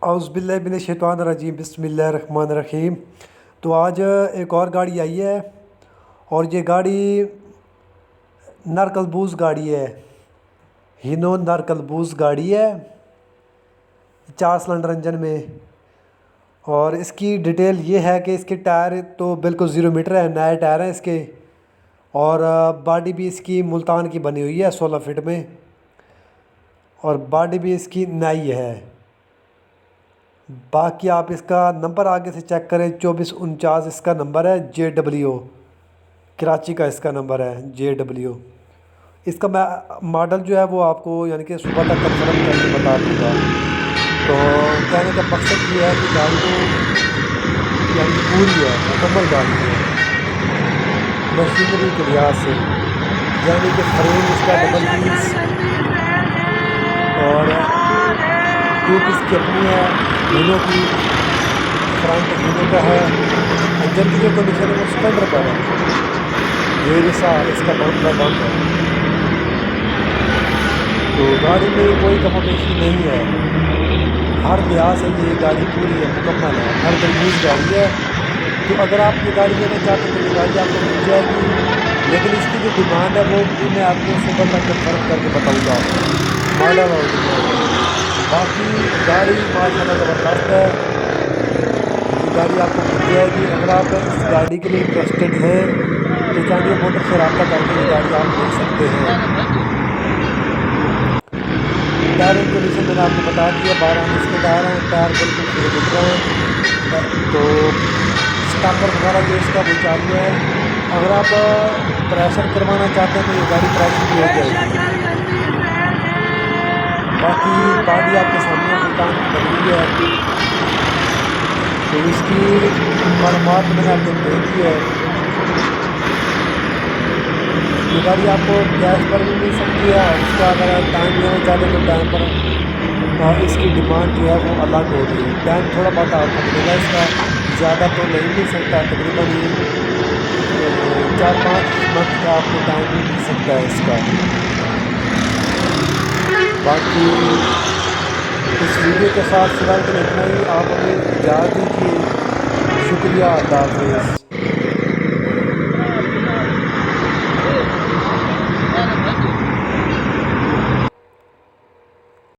औज़ुबिल्लाहिमिनश्शैतानिर्रजीम बिस्मिल्लाहिर्रहमानिर्रहीम। तो आज एक और गाड़ी आई है और ये गाड़ी नरकलबूज़ गाड़ी है। हीनो नरकलबूज़ गाड़ी है 4 सिलेंडर इंजन में। और इसकी डिटेल ये है कि इसके टायर तो बिल्कुल 0 मीटर है, नए टायर हैं इसके। और बॉडी भी इसकी मुल्तान की बनी हुई है 16 फीट में। और बॉडी भी इसकी नई है। बाकी आप इसका नंबर आगे से चेक करें, 2449 इसका नंबर है, JW कराची का इसका नंबर है, JW। इसका मैं मॉडल जो है वो आपको यानी कि सुबह तक कंफर्म करके बता दूँगा। तो कहने का मकसद ये है कि गाड़ी तो यानी कि पूरी है, मुकम्मल गाड़ी है मशीनरी के लिहाज से। यानी कि फ्रेम इसका डबल पीस और 2 पीस की अपनी है, हीनो की फ्रंट हीनो का है। इंजन की जो कंडीशन है वो स्प्लेंडर पर है। ये रिसा इसका बम्प है। तो गाड़ी में कोई कमोबेशी नहीं है, हर लिहाज से ये गाड़ी पूरी है, मुकम्मल है, हर तरीके गाड़ी है। तो अगर आप ये गाड़ी लेना चाहते हैं तो ये गाड़ी आपको मिल जाएगी। लेकिन इसकी जो डिमांड है वो भी मैं आपको सुबह तक कंफर्म करके बताऊँगा, मॉडल और डिमांड। बाकी गाड़ी माशाल्लाह ज़बरदस्त है, ये गाड़ी आपको मिल जाएगी। अगर आप इस गाड़ी के लिए इंटरेस्टेड हैं तो चांदिया मोटर से रब्ता करके ये गाड़ी आप ले सकते हैं। टायरों की कंडीशन मैंने आपको बता दिया, 12 इंच के टायर हैं, टायर बिल्कुल पूरे दिख रहे हैं। तो स्टापर वगैरह जो इसका वो चालू है। अगर आप प्रेशर करवाना चाहते हैं तो ये गाड़ी प्रेशर की हो जाएगी। बाकी बॉडी आपके सामने मुल्तान की बनी हुई है। तो इसकी मालूमात मैंने आपको दे दी है। ये गाड़ी आपको कैश पर भी मिल सकती है और इसका अगर टाइम लेना चाहते हैं तो टाइम पर इसकी डिमांड जो है वो अलग होगी। टाइम थोड़ा बहुत आपको मिलेगा इसका, ज़्यादा तो नहीं मिल सकता, तकरीबन 4-5 मंथ का आपको टाइम भी मिल सकता है इसका। बाकी इस वीडियो के साथ फिलहाल के लिए इतना ही। आप हमें इजाज़त दीजिए। शुक्रिया, अल्लाह हाफ़िज़।